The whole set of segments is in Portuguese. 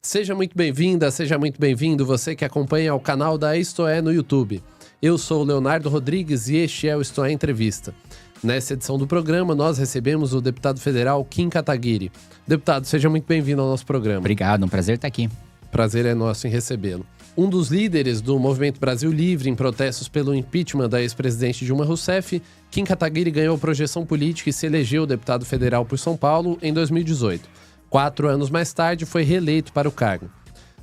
Seja muito bem-vinda, seja muito bem-vindo, você que acompanha o canal da Isto É no YouTube. Eu sou o Leonardo Rodrigues e este é o Isto É Entrevista. Nessa edição do programa, nós recebemos o deputado federal Kim Kataguiri. Deputado, seja muito bem-vindo ao nosso programa. Obrigado, um prazer estar aqui. Prazer é nosso em recebê-lo. Um dos líderes do Movimento Brasil Livre em protestos pelo impeachment da ex-presidente Dilma Rousseff, Kim Kataguiri ganhou projeção política e se elegeu deputado federal por São Paulo em 2018. 4 anos mais tarde, foi reeleito para o cargo.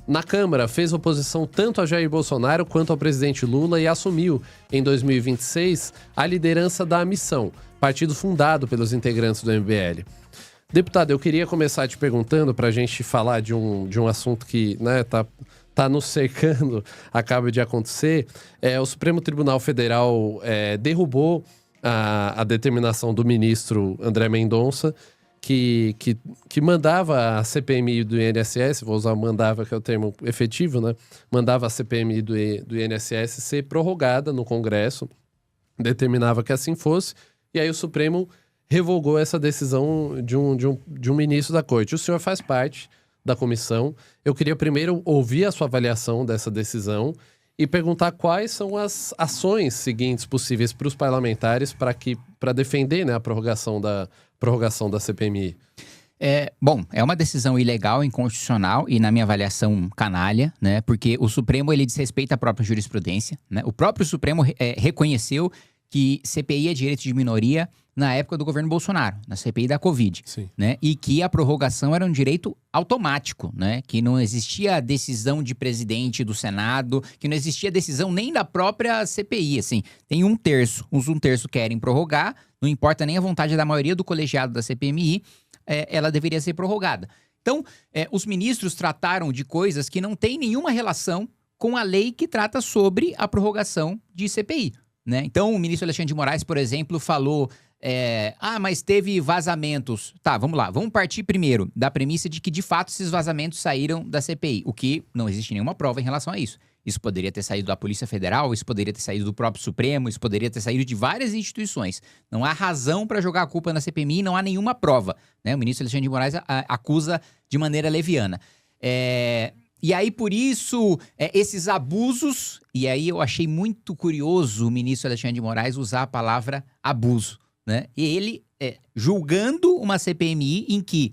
Na Câmara, fez oposição tanto a Jair Bolsonaro quanto ao presidente Lula e assumiu, em 2026, a liderança da Missão, partido fundado pelos integrantes do MBL. Deputado, eu queria começar te perguntando, para a gente falar de um assunto que tá nos cercando, acaba de acontecer. O Supremo Tribunal Federal derrubou a determinação do ministro André Mendonça, que mandava a CPMI do INSS, vou usar mandava, que é o termo efetivo, né? Mandava a CPMI do INSS ser prorrogada no Congresso, determinava que assim fosse, e aí o Supremo revogou essa decisão de um ministro da Corte. O senhor faz parte da comissão. Eu queria primeiro ouvir a sua avaliação dessa decisão e perguntar quais são as ações seguintes possíveis para os parlamentares para defender, né, a prorrogação da CPMI. É uma decisão ilegal, inconstitucional e, na minha avaliação, canalha, né? Porque o Supremo, ele desrespeita a própria jurisprudência, né? O próprio Supremo reconheceu que CPI é direito de minoria na época do governo Bolsonaro, na CPI da Covid, né? E que a prorrogação era um direito automático, né? Que não existia decisão de presidente do Senado, que não existia decisão nem da própria CPI, assim. Tem um terço querem prorrogar, não importa nem a vontade da maioria do colegiado da CPMI, ela deveria ser prorrogada. Então, os ministros trataram de coisas que não têm nenhuma relação com a lei que trata sobre a prorrogação de CPI, né? Então, o ministro Alexandre de Moraes, por exemplo, falou... mas teve vazamentos. Tá, vamos lá. Vamos partir primeiro da premissa de que, de fato, esses vazamentos saíram da CPI. O que não existe nenhuma prova em relação a isso. Isso poderia ter saído da Polícia Federal, isso poderia ter saído do próprio Supremo, isso poderia ter saído de várias instituições. Não há razão para jogar a culpa na CPMI, não há nenhuma prova, né? O ministro Alexandre de Moraes acusa de maneira leviana. E aí, por isso, esses abusos... E aí eu achei muito curioso o ministro Alexandre de Moraes usar a palavra abuso, né? E ele julgando uma CPMI em que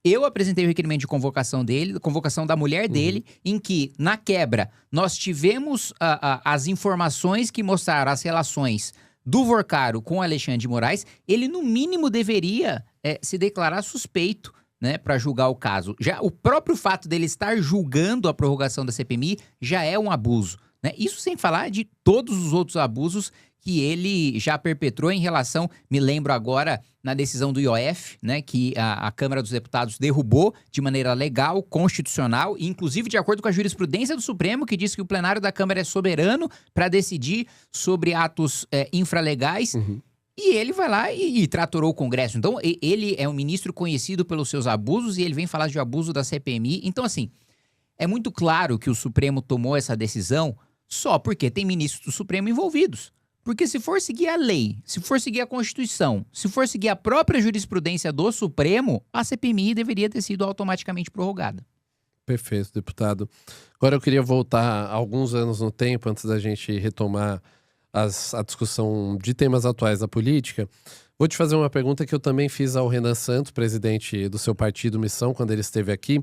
eu apresentei o requerimento de convocação dele, convocação da mulher dele, em que, na quebra, nós tivemos as informações que mostraram as relações do Vorcaro com o Alexandre de Moraes. Ele, no mínimo, deveria se declarar suspeito, né, para julgar o caso. Já o próprio fato dele estar julgando a prorrogação da CPMI já é um abuso, né? Isso sem falar de todos os outros abusos que ele já perpetrou em relação, me lembro agora, na decisão do IOF, né, que a Câmara dos Deputados derrubou de maneira legal, constitucional, e inclusive de acordo com a jurisprudência do Supremo, que diz que o plenário da Câmara é soberano para decidir sobre atos infralegais. E ele vai lá e tratorou o Congresso. Então, ele é um ministro conhecido pelos seus abusos e ele vem falar de abuso da CPMI. Então, assim, é muito claro que o Supremo tomou essa decisão só porque tem ministros do Supremo envolvidos. Porque se for seguir a lei, se for seguir a Constituição, se for seguir a própria jurisprudência do Supremo, a CPMI deveria ter sido automaticamente prorrogada. Perfeito, deputado. Agora eu queria voltar alguns anos no tempo, antes da gente retomar a discussão de temas atuais da política. Vou te fazer uma pergunta que eu também fiz ao Renan Santos, presidente do seu partido Missão, quando ele esteve aqui.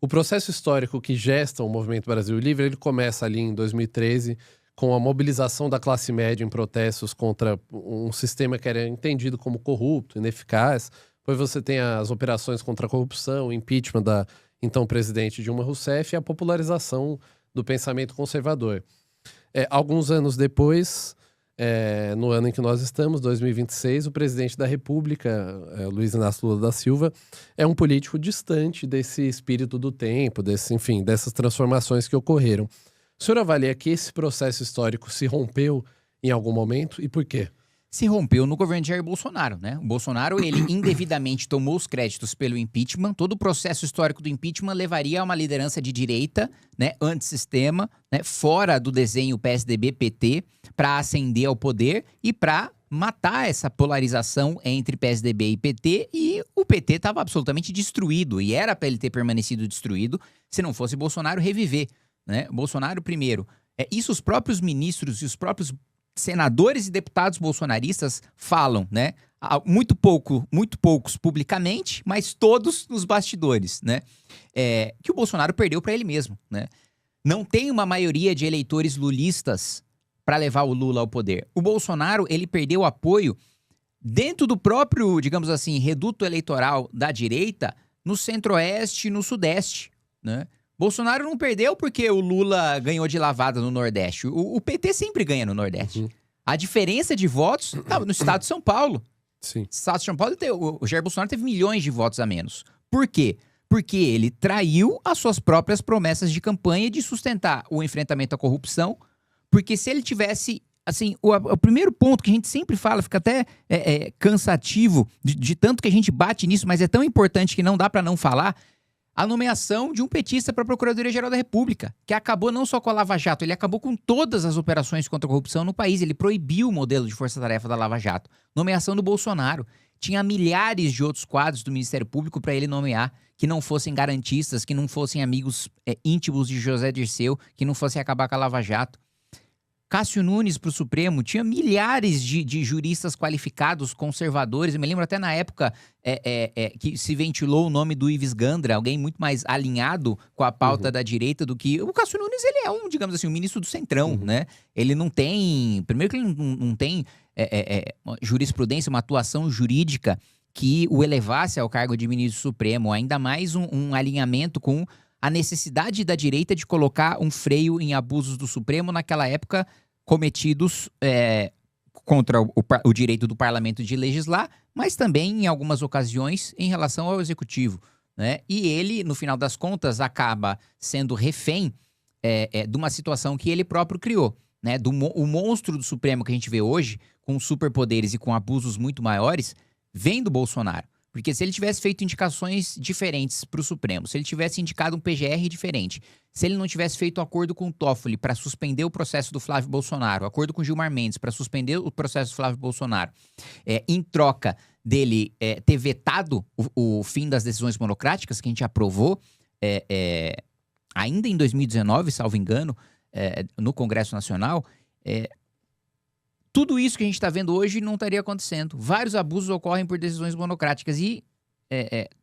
O processo histórico que gesta o Movimento Brasil Livre, ele começa ali em 2013, com a mobilização da classe média em protestos contra um sistema que era entendido como corrupto, ineficaz. Depois você tem as operações contra a corrupção, o impeachment da então presidente Dilma Rousseff e a popularização do pensamento conservador. Alguns anos depois, no ano em que nós estamos, 2026, o presidente da República, Luiz Inácio Lula da Silva, é um político distante desse espírito do tempo, dessas transformações que ocorreram. O senhor avalia que esse processo histórico se rompeu em algum momento e por quê? Se rompeu no governo de Jair Bolsonaro, né? O Bolsonaro, ele indevidamente tomou os créditos pelo impeachment. Todo o processo histórico do impeachment levaria a uma liderança de direita, né, antissistema, né, fora do desenho PSDB-PT, para ascender ao poder e para matar essa polarização entre PSDB e PT, e o PT estava absolutamente destruído, e era para ele ter permanecido destruído se não fosse Bolsonaro reviver, né? Bolsonaro primeiro. Isso os próprios ministros e os próprios senadores e deputados bolsonaristas falam, né? Muito poucos publicamente, mas todos nos bastidores, né? Que o Bolsonaro perdeu para ele mesmo, né? Não tem uma maioria de eleitores lulistas para levar o Lula ao poder. O Bolsonaro, ele perdeu apoio dentro do próprio, digamos assim, reduto eleitoral da direita, no centro-oeste e no sudeste, né? Bolsonaro não perdeu porque o Lula ganhou de lavada no Nordeste. O PT sempre ganha no Nordeste. Uhum. A diferença de votos estava no estado de São Paulo. Sim. No estado de São Paulo, o Jair Bolsonaro teve milhões de votos a menos. Por quê? Porque ele traiu as suas próprias promessas de campanha de sustentar o enfrentamento à corrupção. Porque se ele tivesse, assim, o primeiro ponto que a gente sempre fala, fica até cansativo de tanto que a gente bate nisso, mas é tão importante que não dá para não falar, a nomeação de um petista para a Procuradoria-Geral da República, que acabou não só com a Lava Jato, ele acabou com todas as operações contra a corrupção no país, ele proibiu o modelo de força-tarefa da Lava Jato. Nomeação do Bolsonaro. Tinha milhares de outros quadros do Ministério Público para ele nomear, que não fossem garantistas, que não fossem amigos íntimos de José Dirceu, que não fossem acabar com a Lava Jato. Cássio Nunes para o Supremo, tinha milhares de juristas qualificados, conservadores. Eu me lembro até na época que se ventilou o nome do Ives Gandra, alguém muito mais alinhado com a pauta da direita do que... O Cássio Nunes, ele é digamos assim, um ministro do centrão, né? Ele não tem... Primeiro que ele não tem jurisprudência, uma atuação jurídica que o elevasse ao cargo de ministro supremo, ainda mais um alinhamento com a necessidade da direita de colocar um freio em abusos do Supremo naquela época cometidos contra o direito do parlamento de legislar, mas também, em algumas ocasiões, em relação ao executivo, né? E ele, no final das contas, acaba sendo refém de uma situação que ele próprio criou, né? O monstro do Supremo que a gente vê hoje, com superpoderes e com abusos muito maiores, vem do Bolsonaro. Porque se ele tivesse feito indicações diferentes para o Supremo, se ele tivesse indicado um PGR diferente, se ele não tivesse feito acordo com o Toffoli para suspender o processo do Flávio Bolsonaro, acordo com o Gilmar Mendes para suspender o processo do Flávio Bolsonaro, em troca dele ter vetado o fim das decisões monocráticas que a gente aprovou ainda em 2019, salvo engano, no Congresso Nacional, tudo isso que a gente está vendo hoje não estaria acontecendo. Vários abusos ocorrem por decisões monocráticas e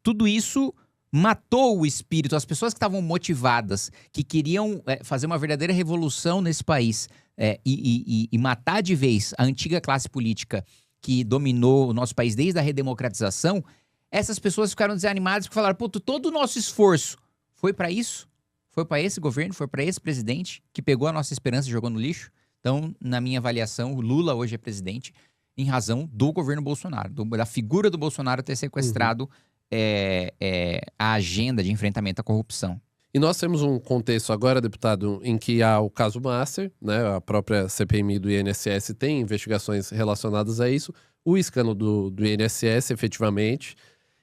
tudo isso matou o espírito. As pessoas que estavam motivadas, que queriam fazer uma verdadeira revolução nesse país e matar de vez a antiga classe política que dominou o nosso país desde a redemocratização, essas pessoas ficaram desanimadas porque falaram, pô, todo o nosso esforço foi para isso? Foi para esse governo? Foi para esse presidente que pegou a nossa esperança e jogou no lixo? Então, na minha avaliação, o Lula hoje é presidente em razão do governo Bolsonaro, da figura do Bolsonaro ter sequestrado a agenda de enfrentamento à corrupção. E nós temos um contexto agora, deputado, em que há o caso Master, né? A própria CPMI do INSS tem investigações relacionadas a isso, o escândalo do INSS, efetivamente.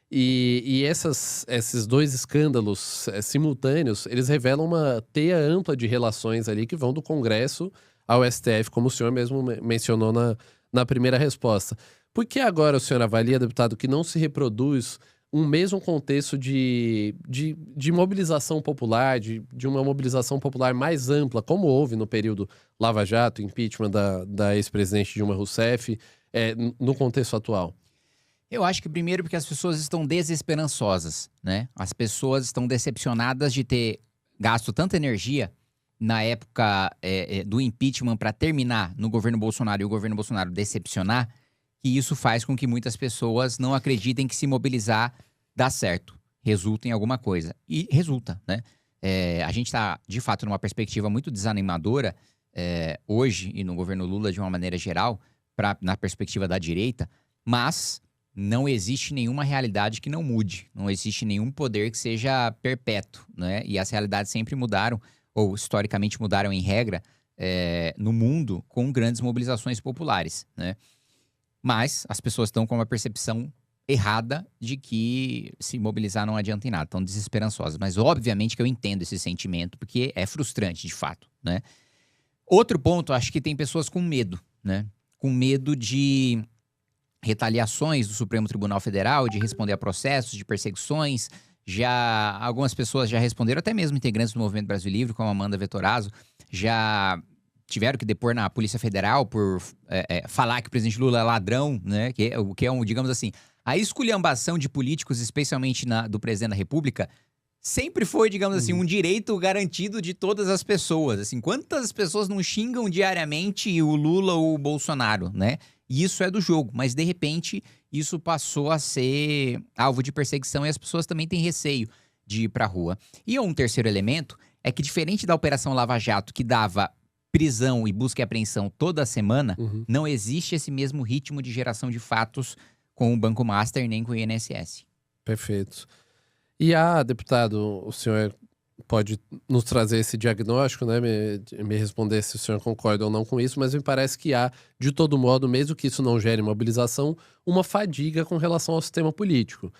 E esses dois escândalos simultâneos, eles revelam uma teia ampla de relações ali que vão do Congresso ao STF, como o senhor mesmo mencionou na primeira resposta. Por que agora o senhor avalia, deputado, que não se reproduz um mesmo contexto de mobilização popular, de uma mobilização popular mais ampla, como houve no período Lava Jato, impeachment da ex-presidente Dilma Rousseff, no contexto atual? Eu acho que primeiro porque as pessoas estão desesperançosas, né? As pessoas estão decepcionadas de ter gasto tanta energia na época do impeachment para terminar no governo Bolsonaro e o governo Bolsonaro decepcionar, que isso faz com que muitas pessoas não acreditem que se mobilizar dá certo, resulta em alguma coisa. E resulta, né? A gente está, de fato, numa perspectiva muito desanimadora hoje e no governo Lula de uma maneira geral, na perspectiva da direita, mas não existe nenhuma realidade que não mude, não existe nenhum poder que seja perpétuo, né? E as realidades sempre mudaram, ou historicamente mudaram em regra, no mundo com grandes mobilizações populares, né? Mas as pessoas estão com uma percepção errada de que se mobilizar não adianta em nada, estão desesperançosas. Mas obviamente que eu entendo esse sentimento, porque é frustrante de fato, né? Outro ponto, acho que tem pessoas com medo, né? com medo de retaliações do Supremo Tribunal Federal, de responder a processos, de perseguições. Algumas pessoas já responderam, até mesmo integrantes do Movimento Brasil Livre, como a Amanda Vettorazzo, já tiveram que depor na Polícia Federal por falar que o presidente Lula é ladrão, né? O que é digamos assim, a esculhambação de políticos, especialmente do presidente da República, sempre foi, digamos assim, um direito garantido de todas as pessoas. Assim, quantas pessoas não xingam diariamente o Lula ou o Bolsonaro, né? E isso é do jogo, mas de repente isso passou a ser alvo de perseguição e as pessoas também têm receio de ir pra rua. E um terceiro elemento é que, diferente da Operação Lava Jato, que dava prisão e busca e apreensão toda semana, não existe esse mesmo ritmo de geração de fatos com o Banco Master nem com o INSS. Perfeito. E deputado, o senhor pode nos trazer esse diagnóstico, né? Me responder se o senhor concorda ou não com isso, mas me parece que há, de todo modo, mesmo que isso não gere mobilização, uma fadiga com relação ao sistema político.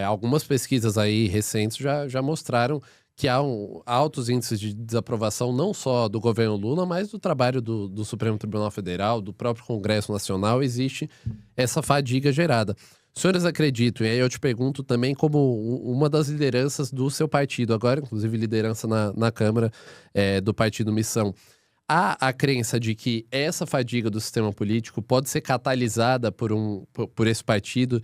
Algumas pesquisas aí recentes já mostraram que há altos índices de desaprovação não só do governo Lula, mas do trabalho do Supremo Tribunal Federal, do próprio Congresso Nacional. Existe essa fadiga gerada. Os senhores acreditam, e aí eu te pergunto também como uma das lideranças do seu partido, agora inclusive liderança na Câmara do Partido Missão, há a crença de que essa fadiga do sistema político pode ser catalisada por esse partido,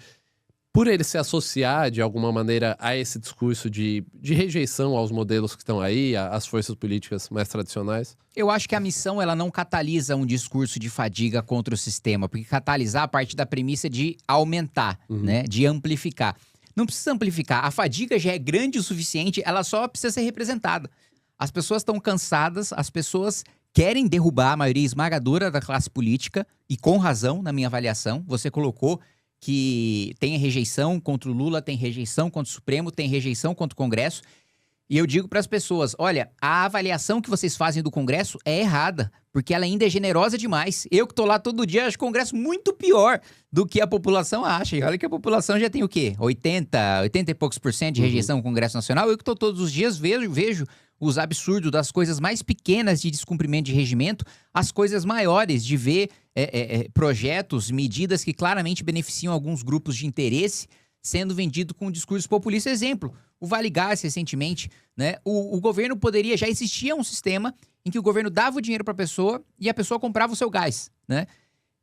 por ele se associar de alguma maneira a esse discurso de rejeição aos modelos que estão aí, às forças políticas mais tradicionais? Eu acho que a missão ela não catalisa um discurso de fadiga contra o sistema, porque catalisar parte da premissa de aumentar, né, de amplificar. Não precisa amplificar, a fadiga já é grande o suficiente, ela só precisa ser representada. As pessoas estão cansadas, as pessoas querem derrubar a maioria esmagadora da classe política, e com razão, na minha avaliação. Você colocou que tem rejeição contra o Lula, tem rejeição contra o Supremo, tem rejeição contra o Congresso. E eu digo para as pessoas, olha, a avaliação que vocês fazem do Congresso é errada, porque ela ainda é generosa demais. Eu que tô lá todo dia, acho o Congresso muito pior do que a população acha. E olha que a população já tem o quê? 80 e poucos % de rejeição no Congresso Nacional. Eu que tô todos os dias, vejo os absurdos das coisas mais pequenas de descumprimento de regimento, as coisas maiores de ver projetos, medidas que claramente beneficiam alguns grupos de interesse sendo vendido com um discurso populista. Exemplo, o Vale Gás recentemente, né? O governo poderia, já existia um sistema em que o governo dava o dinheiro para a pessoa e a pessoa comprava o seu gás, né?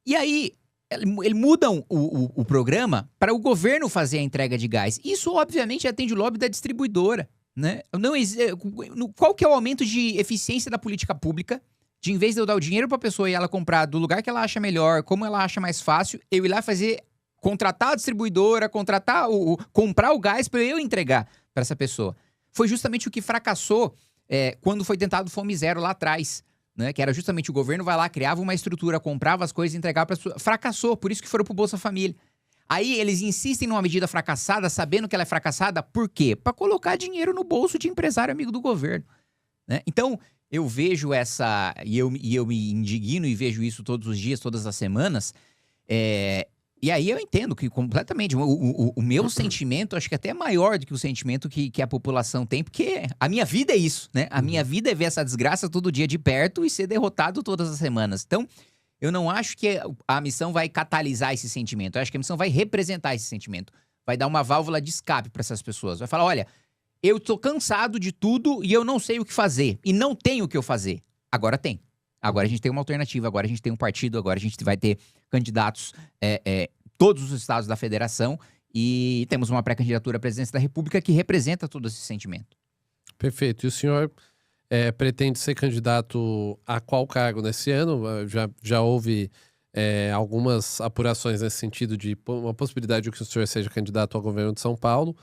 E aí, eles mudam o programa para o governo fazer a entrega de gás. Isso, obviamente, atende o lobby da distribuidora, né? Qual que é o aumento de eficiência da política pública? De, em vez de eu dar o dinheiro para a pessoa e ela comprar do lugar que ela acha melhor, como ela acha mais fácil, eu ir lá contratar a distribuidora, comprar o gás para eu entregar para essa pessoa. Foi justamente o que fracassou quando foi tentado Fome Zero lá atrás, né? Que era justamente o governo vai lá, criava uma estrutura, comprava as coisas e entregava para as pessoas. Fracassou, por isso que foram pro Bolsa Família. Aí eles insistem numa medida fracassada, sabendo que ela é fracassada, por quê? Para colocar dinheiro no bolso de empresário amigo do governo, né? Então, eu vejo e eu me indigno e vejo isso todos os dias, todas as semanas, e aí eu entendo que completamente, o meu sentimento, acho que até é maior do que o sentimento que a população tem, porque a minha vida é isso, né? A minha vida é ver essa desgraça todo dia de perto e ser derrotado todas as semanas. Então, eu não acho que a missão vai catalisar esse sentimento, eu acho que a missão vai representar esse sentimento, vai dar uma válvula de escape para essas pessoas, vai falar, olha, eu tô cansado de tudo e eu não sei o que fazer, e não tenho o que eu fazer. Agora tem. Agora a gente tem uma alternativa, agora a gente tem um partido, agora a gente vai ter candidatos todos os estados da federação e temos uma pré-candidatura à presidência da República que representa todo esse sentimento. Perfeito. E o senhor pretende ser candidato a qual cargo nesse ano? Já houve algumas apurações nesse sentido de uma possibilidade de que o senhor seja candidato ao governo de São Paulo.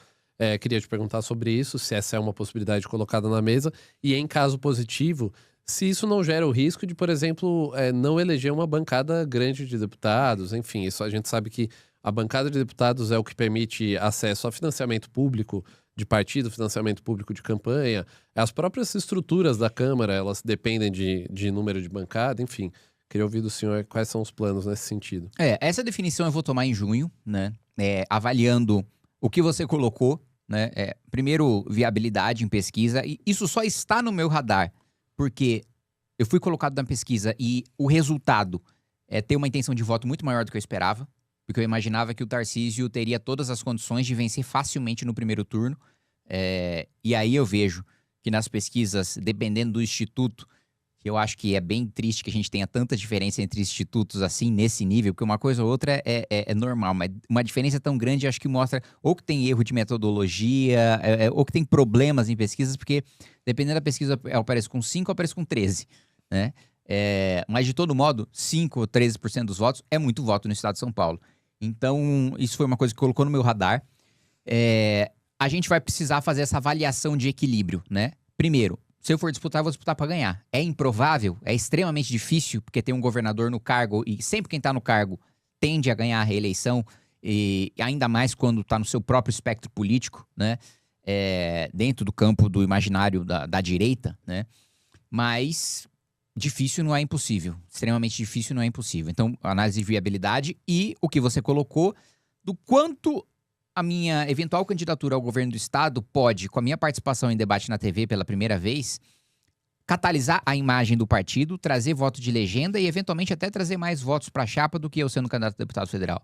Queria te perguntar sobre isso, se essa é uma possibilidade colocada na mesa. E em caso positivo, se isso não gera o risco de, por exemplo, não eleger uma bancada grande de deputados. Enfim, isso a gente sabe que a bancada de deputados é o que permite acesso a financiamento público de partido, financiamento público de campanha. As próprias estruturas da Câmara, elas dependem de número de bancada, enfim. Queria ouvir do senhor quais são os planos nesse sentido. Essa definição eu vou tomar em junho, né? Avaliando o que você colocou, né? Primeiro, viabilidade em pesquisa. E isso só está no meu radar, porque eu fui colocado na pesquisa e o resultado ter uma intenção de voto muito maior do que eu esperava, porque eu imaginava que o Tarcísio teria todas as condições de vencer facilmente no primeiro turno. E aí eu vejo que nas pesquisas, dependendo do instituto, que eu acho que é bem triste que a gente tenha tanta diferença entre institutos assim, nesse nível, porque uma coisa ou outra é normal, mas uma diferença tão grande acho que mostra ou que tem erro de metodologia, ou que tem problemas em pesquisas, porque dependendo da pesquisa, eu apareço com 5 ou apareço com 13, né? Mas de todo modo, 5 ou 13% dos votos é muito voto no estado de São Paulo. Então, isso foi uma coisa que colocou no meu radar. A gente vai precisar fazer essa avaliação de equilíbrio, né? Primeiro, se eu for disputar, eu vou disputar para ganhar. É improvável, é extremamente difícil, porque tem um governador no cargo, e sempre quem está no cargo tende a ganhar a reeleição, e ainda mais quando está no seu próprio espectro político, né? Dentro do campo do imaginário da direita, né? Mas difícil não é impossível. Extremamente difícil não é impossível. Então, análise de viabilidade e o que você colocou do quanto a minha eventual candidatura ao governo do estado pode, com a minha participação em debate na TV pela primeira vez, catalisar a imagem do partido, trazer voto de legenda e eventualmente até trazer mais votos para a chapa do que eu sendo candidato a deputado federal.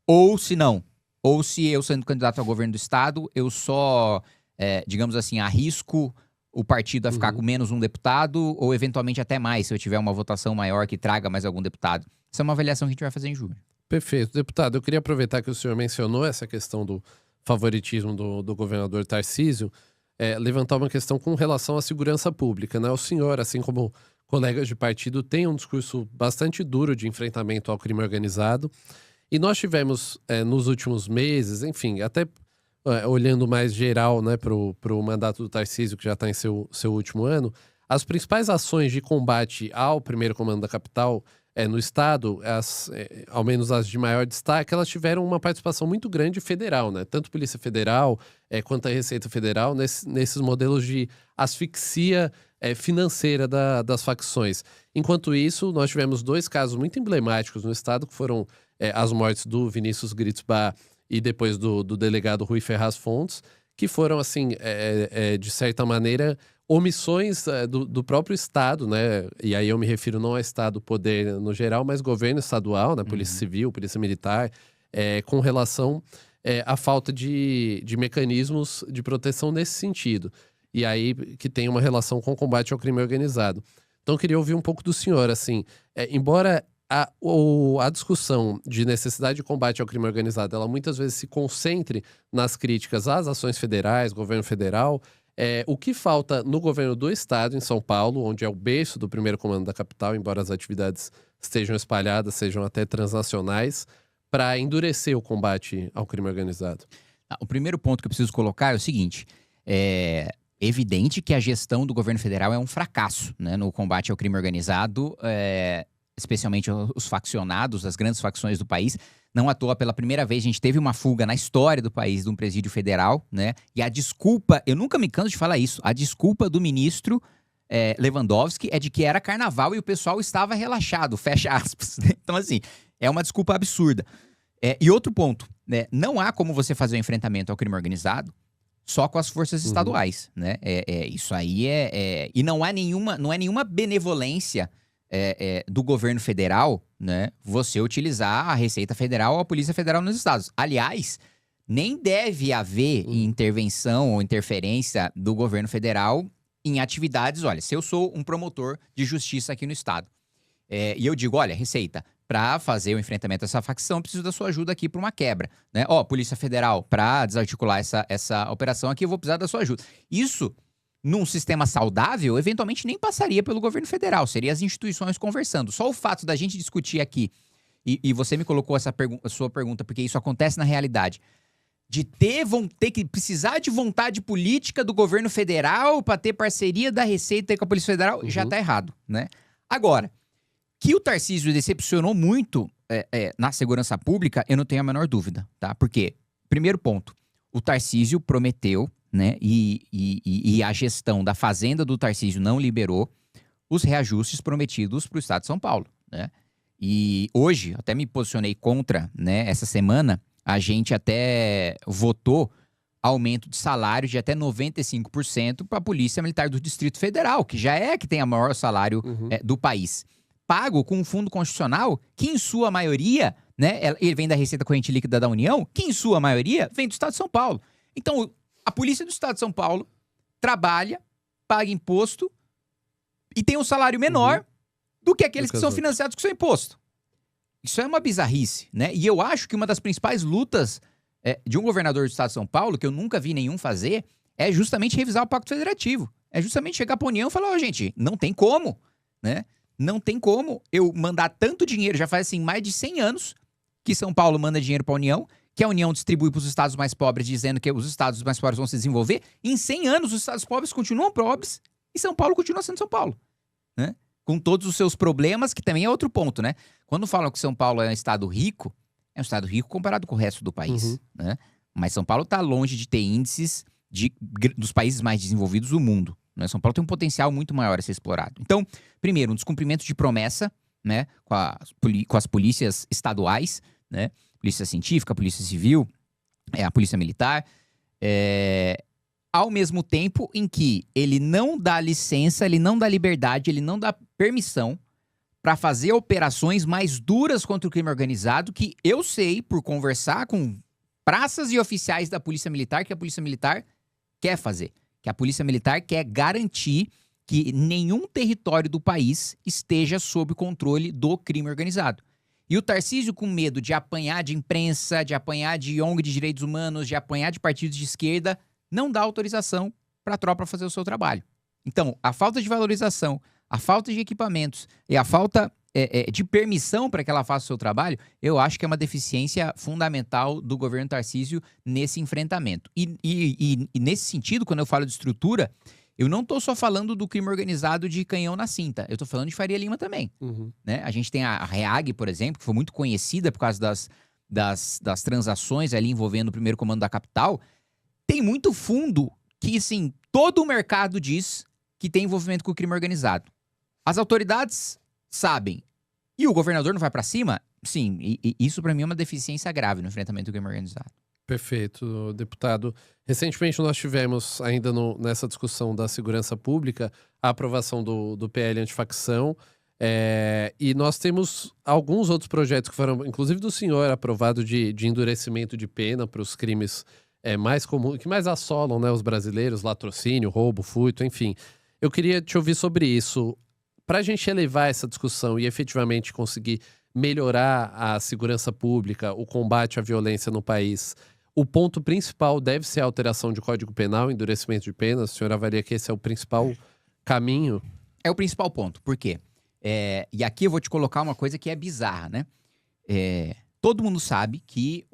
Ou se não, ou se eu sendo candidato ao governo do estado, eu só, digamos assim, arrisco o partido a ficar com menos um deputado ou eventualmente até mais, se eu tiver uma votação maior que traga mais algum deputado. Essa é uma avaliação que a gente vai fazer em julho. Perfeito. Deputado, eu queria aproveitar que o senhor mencionou essa questão do favoritismo do governador Tarcísio, levantar uma questão com relação à segurança pública, né? O senhor, assim como colegas de partido, tem um discurso bastante duro de enfrentamento ao crime organizado. E nós tivemos, nos últimos meses, enfim, até olhando mais geral, né, para o mandato do Tarcísio, que já está em seu último ano, as principais ações de combate ao primeiro comando da capital no estado, ao menos as de maior destaque, elas tiveram uma participação muito grande federal, né? Tanto Polícia Federal quanto a Receita Federal, nesses modelos de asfixia financeira das facções. Enquanto isso, nós tivemos 2 casos muito emblemáticos no estado, que foram as mortes do Vinícius Gritzbach e depois do delegado Rui Ferraz Fontes, que foram, assim, de certa maneira, omissões do próprio Estado, né? E aí eu me refiro não ao Estado, poder no geral, mas governo estadual, né? Polícia Civil, Polícia Militar, com relação à falta de mecanismos de proteção nesse sentido. E aí que tem uma relação com o combate ao crime organizado. Então eu queria ouvir um pouco do senhor, assim, embora a discussão de necessidade de combate ao crime organizado, ela muitas vezes se concentre nas críticas às ações federais, governo federal. O que falta no governo do estado, em São Paulo, onde é o berço do primeiro comando da capital, embora as atividades estejam espalhadas, sejam até transnacionais, para endurecer o combate ao crime organizado? O primeiro ponto que eu preciso colocar é o seguinte: é evidente que a gestão do governo federal é um fracasso, né, no combate ao crime organizado, especialmente os faccionados, as grandes facções do país. Não à toa, pela primeira vez, a gente teve uma fuga na história do país de um presídio federal, né? E a desculpa, eu nunca me canso de falar isso, a desculpa do ministro Lewandowski é de que era carnaval e o pessoal estava relaxado, fecha aspas. Então, assim, é uma desculpa absurda. E outro ponto, né? Não há como você fazer o enfrentamento ao crime organizado só com as forças estaduais, né? Isso aí e não é nenhuma benevolência do governo federal, né, você utilizar a Receita Federal ou a Polícia Federal nos estados. Aliás, nem deve haver intervenção ou interferência do governo federal em atividades. Olha, se eu sou um promotor de justiça aqui no estado, e eu digo, olha, Receita, para fazer o enfrentamento dessa facção, preciso da sua ajuda aqui para uma quebra, né? Polícia Federal, para desarticular essa operação aqui, eu vou precisar da sua ajuda. Isso, num sistema saudável, eventualmente nem passaria pelo governo federal, seria as instituições conversando. Só o fato da gente discutir aqui, e você me colocou a sua pergunta, porque isso acontece na realidade, de ter que precisar de vontade política do governo federal para ter parceria da Receita com a Polícia Federal, já tá errado, né? Agora, que o Tarcísio decepcionou muito na segurança pública, eu não tenho a menor dúvida, tá? Porque, primeiro ponto, o Tarcísio prometeu, né, e a gestão da fazenda do Tarcísio não liberou os reajustes prometidos para o estado de São Paulo, né? E hoje, até me posicionei contra, né? Essa semana, a gente até votou aumento de salário de até 95% para a Polícia Militar do Distrito Federal, que já que tem o maior salário do país. pago com um fundo constitucional que, em sua maioria, né, ele vem da Receita Corrente Líquida da União, que, em sua maioria, vem do Estado de São Paulo. Então, a polícia do Estado de São Paulo trabalha, paga imposto e tem um salário menor do que aqueles que são financiados com seu imposto. Isso é uma bizarrice, né? E eu acho que uma das principais lutas de um governador do Estado de São Paulo, que eu nunca vi nenhum fazer, é justamente revisar o Pacto Federativo. É justamente chegar para a União e falar, gente, não tem como, né? Não tem como eu mandar tanto dinheiro, já faz assim mais de 100 anos que São Paulo manda dinheiro para a União, que a União distribui para os estados mais pobres, dizendo que os estados mais pobres vão se desenvolver. Em 100 anos, os estados pobres continuam pobres e São Paulo continua sendo São Paulo, né? Com todos os seus problemas, que também é outro ponto, né? Quando falam que São Paulo é um estado rico comparado com o resto do país, né? Mas São Paulo está longe de ter índices dos países mais desenvolvidos do mundo, né? São Paulo tem um potencial muito maior a ser explorado. Então, primeiro, um descumprimento de promessa, né? Com as polícias estaduais, né? Polícia Científica, Polícia Civil, a Polícia Militar, ao mesmo tempo em que ele não dá licença, ele não dá liberdade, ele não dá permissão para fazer operações mais duras contra o crime organizado, que eu sei, por conversar com praças e oficiais da Polícia Militar, que a Polícia Militar quer fazer. Que a Polícia Militar quer garantir que nenhum território do país esteja sob controle do crime organizado. E o Tarcísio, com medo de apanhar de imprensa, de apanhar de ONG de direitos humanos, de apanhar de partidos de esquerda, não dá autorização para a tropa fazer o seu trabalho. Então, a falta de valorização, a falta de equipamentos e a falta de permissão para que ela faça o seu trabalho, eu acho que é uma deficiência fundamental do governo Tarcísio nesse enfrentamento. E nesse sentido, quando eu falo de estrutura, eu não estou só falando do crime organizado de canhão na cinta, eu estou falando de Faria Lima também. Né? A gente tem a REAG, por exemplo, que foi muito conhecida por causa das transações ali envolvendo o primeiro comando da capital. Tem muito fundo que, assim, todo o mercado diz que tem envolvimento com o crime organizado. As autoridades sabem. E o governador não vai pra cima? Sim, e isso pra mim é uma deficiência grave no enfrentamento do crime organizado. Perfeito, deputado. Recentemente nós tivemos, ainda nessa discussão da segurança pública, a aprovação do PL antifacção. E nós temos alguns outros projetos que foram, inclusive do senhor, aprovado de endurecimento de pena para os crimes mais comuns, que mais assolam, né, os brasileiros, latrocínio, roubo, furto, enfim. Eu queria te ouvir sobre isso. Para a gente elevar essa discussão e efetivamente conseguir melhorar a segurança pública, o combate à violência no país, o ponto principal deve ser a alteração de Código Penal, endurecimento de penas. O senhor avalia que esse é o principal caminho? É o principal ponto. Por quê? E aqui eu vou te colocar uma coisa que é bizarra, né? Todo mundo sabe que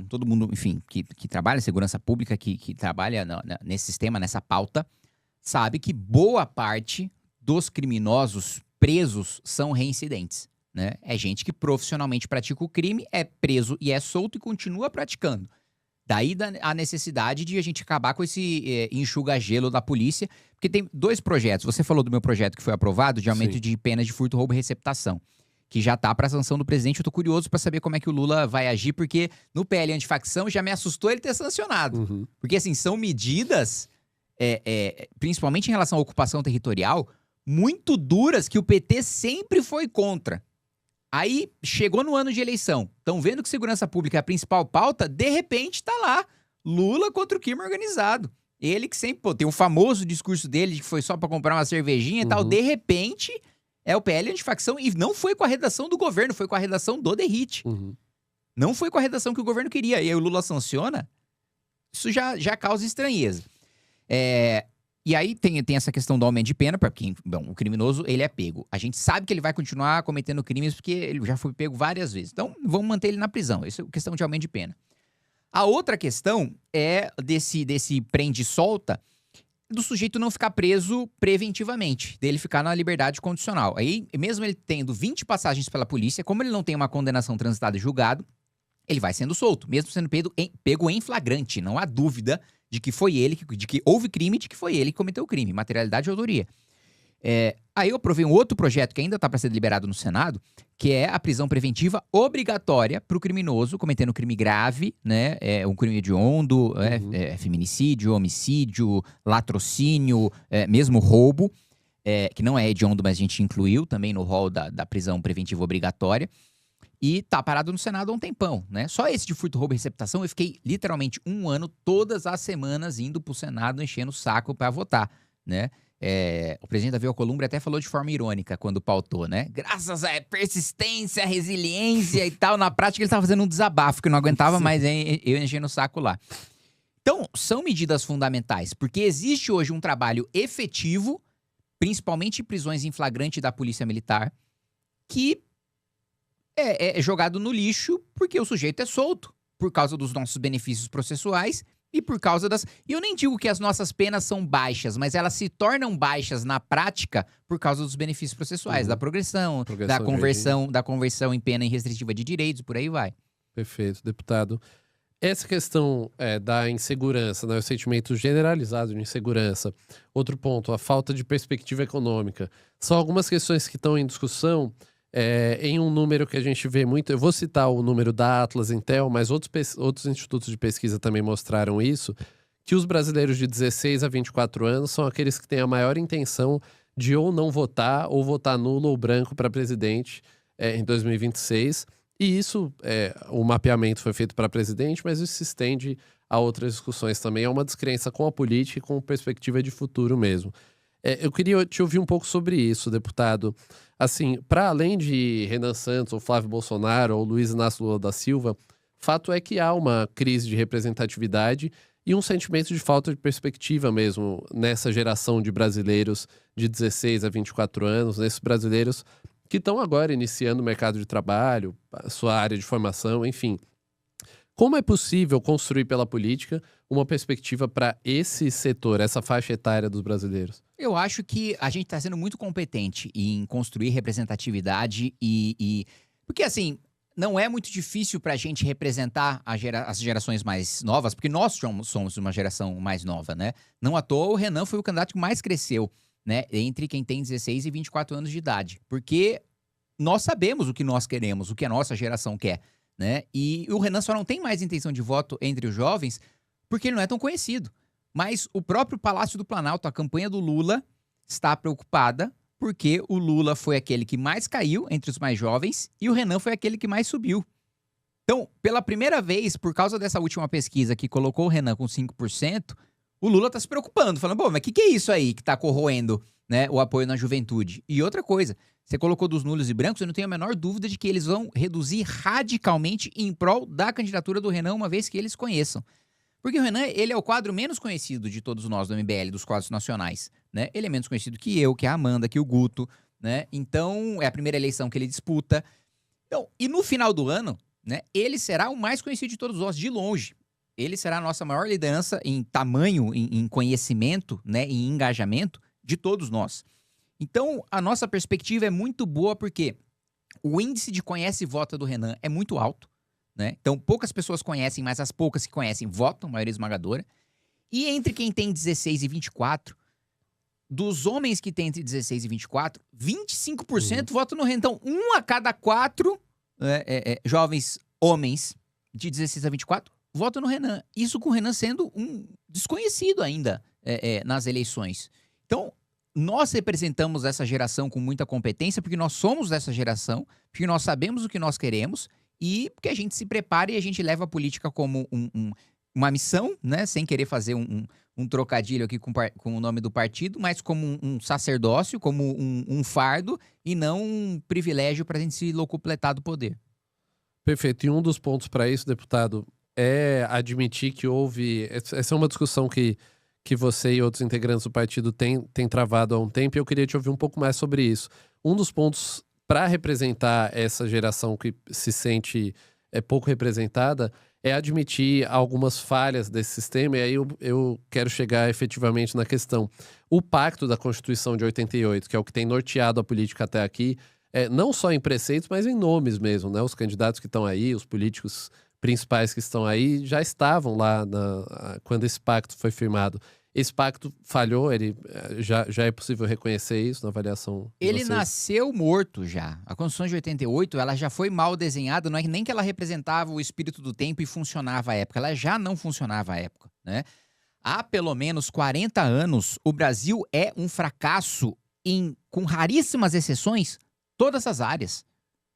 todo mundo, enfim, que trabalha em segurança pública, que trabalha nesse sistema, nessa pauta, sabe que boa parte dos criminosos presos são reincidentes, né? É gente que profissionalmente pratica o crime, é preso e é solto e continua praticando. Daí a necessidade de a gente acabar com esse enxuga-gelo da polícia, porque tem 2 projetos. Você falou do meu projeto que foi aprovado, de aumento de penas de furto, roubo e receptação, que já tá para sanção do presidente. Eu tô curioso para saber como é que o Lula vai agir, porque no PL antifacção já me assustou ele ter sancionado. Porque, assim, são medidas, principalmente em relação à ocupação territorial, muito duras que o PT sempre foi contra. Aí, chegou no ano de eleição, estão vendo que segurança pública é a principal pauta, de repente tá lá, Lula contra o crime organizado. Ele que sempre, tem um famoso discurso dele de que foi só pra comprar uma cervejinha e tal, de repente é o PL antifacção, e não foi com a redação do governo, foi com a redação do Derrite. Não foi com a redação que o governo queria, e aí o Lula sanciona, isso já causa estranheza. E aí tem essa questão do aumento de pena, porque o criminoso, ele é pego. A gente sabe que ele vai continuar cometendo crimes porque ele já foi pego várias vezes. Então, vamos manter ele na prisão. Isso é questão de aumento de pena. A outra questão é desse prende e solta, do sujeito não ficar preso preventivamente, dele ficar na liberdade condicional. Aí, mesmo ele tendo 20 passagens pela polícia, como ele não tem uma condenação transitada e julgado, ele vai sendo solto, mesmo sendo pego em flagrante. Não há dúvida de que foi ele, de que houve crime, de que foi ele que cometeu o crime. Materialidade e autoria. Aí eu aprovei um outro projeto que ainda está para ser deliberado no Senado, que é a prisão preventiva obrigatória para o criminoso cometendo crime grave, né? Um crime hediondo, feminicídio, homicídio, latrocínio, mesmo roubo. que não é hediondo, mas a gente incluiu também no rol da prisão preventiva obrigatória. E tá parado no Senado há um tempão, né? Só esse de furto, roubo e receptação, eu fiquei literalmente um ano, todas as semanas, indo pro Senado, enchendo o saco pra votar, né? O presidente Davi Alcolumbre até falou de forma irônica quando pautou, né? Graças à persistência, resiliência e tal, na prática ele tava fazendo um desabafo, que não aguentava mais eu enchendo o saco lá. Então, são medidas fundamentais, porque existe hoje um trabalho efetivo, principalmente em prisões em flagrante da Polícia Militar, que é jogado no lixo porque o sujeito é solto, por causa dos nossos benefícios processuais e por causa das... E eu nem digo que as nossas penas são baixas, mas elas se tornam baixas na prática por causa dos benefícios processuais, da progressão da conversão em pena em restritiva de direitos, por aí vai. Perfeito, deputado. Essa questão da insegurança, né, o sentimento generalizado de insegurança. Outro ponto, a falta de perspectiva econômica. São algumas questões que estão em discussão em um número que a gente vê muito. Eu vou citar o número da Atlas Intel, mas outros institutos de pesquisa também mostraram isso, que os brasileiros de 16 a 24 anos são aqueles que têm a maior intenção de ou não votar, ou votar nulo ou branco para presidente em 2026. E isso, o mapeamento foi feito para presidente, mas isso se estende a outras discussões também. É uma descrença com a política e com perspectiva de futuro mesmo. Eu queria te ouvir um pouco sobre isso, deputado. Assim, para além de Renan Santos, ou Flávio Bolsonaro, ou Luiz Inácio Lula da Silva, fato é que há uma crise de representatividade e um sentimento de falta de perspectiva mesmo nessa geração de brasileiros de 16 a 24 anos, nesses brasileiros que estão agora iniciando o mercado de trabalho, a sua área de formação, enfim. Como é possível construir pela política uma perspectiva para esse setor, essa faixa etária dos brasileiros? Eu acho que a gente está sendo muito competente em construir representatividade porque, assim, não é muito difícil para a gente representar as gerações mais novas, porque nós somos uma geração mais nova, né? Não à toa, o Renan foi o candidato que mais cresceu, né, entre quem tem 16 e 24 anos de idade. Porque nós sabemos o que nós queremos, o que a nossa geração quer, né? E o Renan só não tem mais intenção de voto entre os jovens porque ele não é tão conhecido. Mas o próprio Palácio do Planalto, a campanha do Lula, está preocupada porque o Lula foi aquele que mais caiu entre os mais jovens e o Renan foi aquele que mais subiu. Então, pela primeira vez, por causa dessa última pesquisa que colocou o Renan com 5%, o Lula está se preocupando, falando, bom, mas o que é isso aí que está corroendo, né, o apoio na juventude? E outra coisa, você colocou dos nulos e brancos, eu não tenho a menor dúvida de que eles vão reduzir radicalmente em prol da candidatura do Renan, uma vez que eles conheçam. Porque o Renan, ele é o quadro menos conhecido de todos nós do MBL, dos quadros nacionais, né? Ele é menos conhecido que eu, que a Amanda, que o Guto, né? Então, é a primeira eleição que ele disputa. Então, e no final do ano, né, ele será o mais conhecido de todos nós, de longe. Ele será a nossa maior liderança em tamanho, em conhecimento, né, em engajamento de todos nós. Então, a nossa perspectiva é muito boa porque o índice de conhece e vota do Renan é muito alto, né? Então, poucas pessoas conhecem, mas as poucas que conhecem votam, maioria esmagadora. E entre quem tem 16 e 24, dos homens que têm entre 16 e 24, 25% votam no Renan. Então, 1 a cada 4 jovens homens de 16 a 24 votam no Renan. Isso com o Renan sendo um desconhecido ainda nas eleições. Então, nós representamos essa geração com muita competência, porque nós somos dessa geração, porque nós sabemos o que nós queremos e porque a gente se prepara e a gente leva a política como uma missão, né? Sem querer fazer um trocadilho aqui com o nome do partido, mas como um sacerdócio, como um fardo e não um privilégio para a gente se locupletar do poder. Perfeito. E um dos pontos para isso, deputado, é admitir que houve... Essa é uma discussão que você e outros integrantes do partido têm travado há um tempo, e eu queria te ouvir um pouco mais sobre isso. Um dos pontos para representar essa geração que se sente pouco representada é admitir algumas falhas desse sistema, e aí eu quero chegar efetivamente na questão. O Pacto da Constituição de 88, que é o que tem norteado a política até aqui, não só em preceitos, mas em nomes mesmo, né? Os candidatos que estão aí, os políticos principais que estão aí, já estavam lá quando esse pacto foi firmado. Esse pacto falhou, ele já é possível reconhecer isso na avaliação de Ele vocês? nasceu morto já. A Constituição de 88, ela já foi mal desenhada, não é nem que ela representava o espírito do tempo e funcionava à época, ela já não funcionava à época, né? Há pelo menos 40 anos, o Brasil é um fracasso com raríssimas exceções, todas as áreas,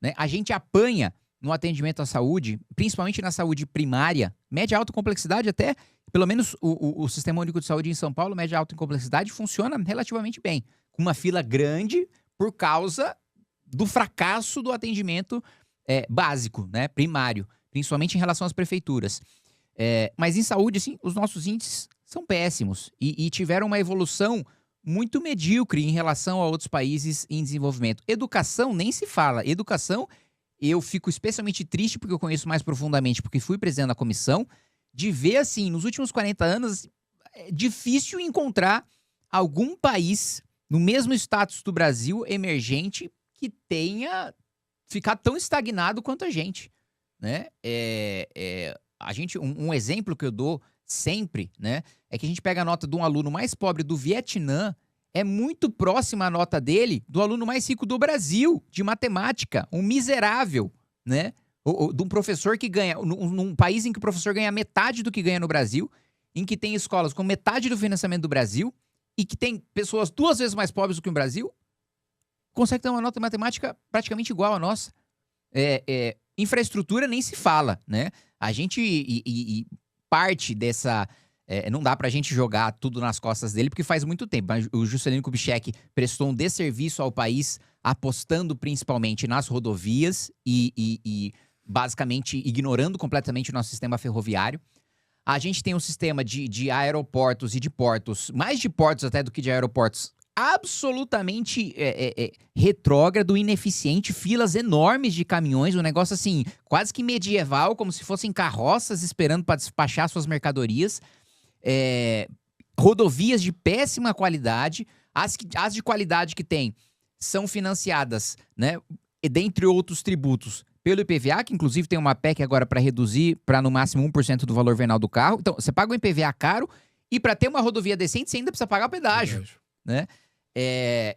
né? A gente apanha no atendimento à saúde, principalmente na saúde primária, média alta complexidade até, pelo menos o Sistema Único de Saúde em São Paulo, média alta complexidade, funciona relativamente bem. Com uma fila grande por causa do fracasso do atendimento básico, né, primário, principalmente em relação às prefeituras. Mas em saúde, assim, os nossos índices são péssimos e tiveram uma evolução muito medíocre em relação a outros países em desenvolvimento. Educação nem se fala. Educação, eu fico especialmente triste porque eu conheço mais profundamente, porque fui presidente da comissão, de ver, assim, nos últimos 40 anos, é difícil encontrar algum país no mesmo status do Brasil, emergente, que tenha ficado tão estagnado quanto a gente, né? A gente, um exemplo que eu dou sempre, né, é que a gente pega a nota de um aluno mais pobre do Vietnã, é muito próxima a nota dele do aluno mais rico do Brasil, de matemática, um miserável, né? De um professor que ganha, num país em que o professor ganha metade do que ganha no Brasil, em que tem escolas com metade do financiamento do Brasil, e que tem pessoas 2 vezes mais pobres do que o Brasil, consegue ter uma nota de matemática praticamente igual à nossa. Infraestrutura nem se fala, né? A gente, parte dessa... não dá pra gente jogar tudo nas costas dele, porque faz muito tempo. O Juscelino Kubitschek prestou um desserviço ao país, apostando principalmente nas rodovias e basicamente ignorando completamente o nosso sistema ferroviário. A gente tem um sistema de aeroportos e de portos, mais de portos até do que de aeroportos, absolutamente retrógrado, ineficiente, filas enormes de caminhões, um negócio assim, quase que medieval, como se fossem carroças esperando para despachar suas mercadorias. Rodovias de péssima qualidade, as de qualidade que tem são financiadas, né, dentre outros tributos, pelo IPVA, que inclusive tem uma PEC agora para reduzir para no máximo 1% do valor venal do carro. Então, você paga o IPVA caro e para ter uma rodovia decente, você ainda precisa pagar o pedágio, né?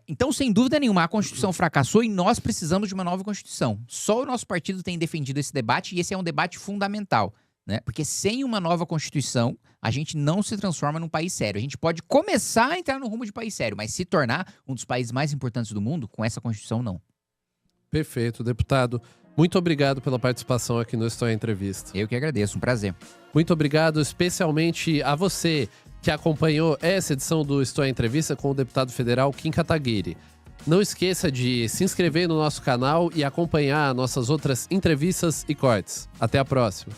Então, sem dúvida nenhuma, a Constituição fracassou e nós precisamos de uma nova Constituição. Só o nosso partido tem defendido esse debate e esse é um debate fundamental, né? Porque sem uma nova Constituição, a gente não se transforma num país sério. A gente pode começar a entrar no rumo de país sério, mas se tornar um dos países mais importantes do mundo, com essa Constituição, não. Perfeito, deputado. Muito obrigado pela participação aqui no Estou em Entrevista. Eu que agradeço, um prazer. Muito obrigado especialmente a você que acompanhou essa edição do Estou em Entrevista com o deputado federal Kim Kataguiri. Não esqueça de se inscrever no nosso canal e acompanhar nossas outras entrevistas e cortes. Até a próxima.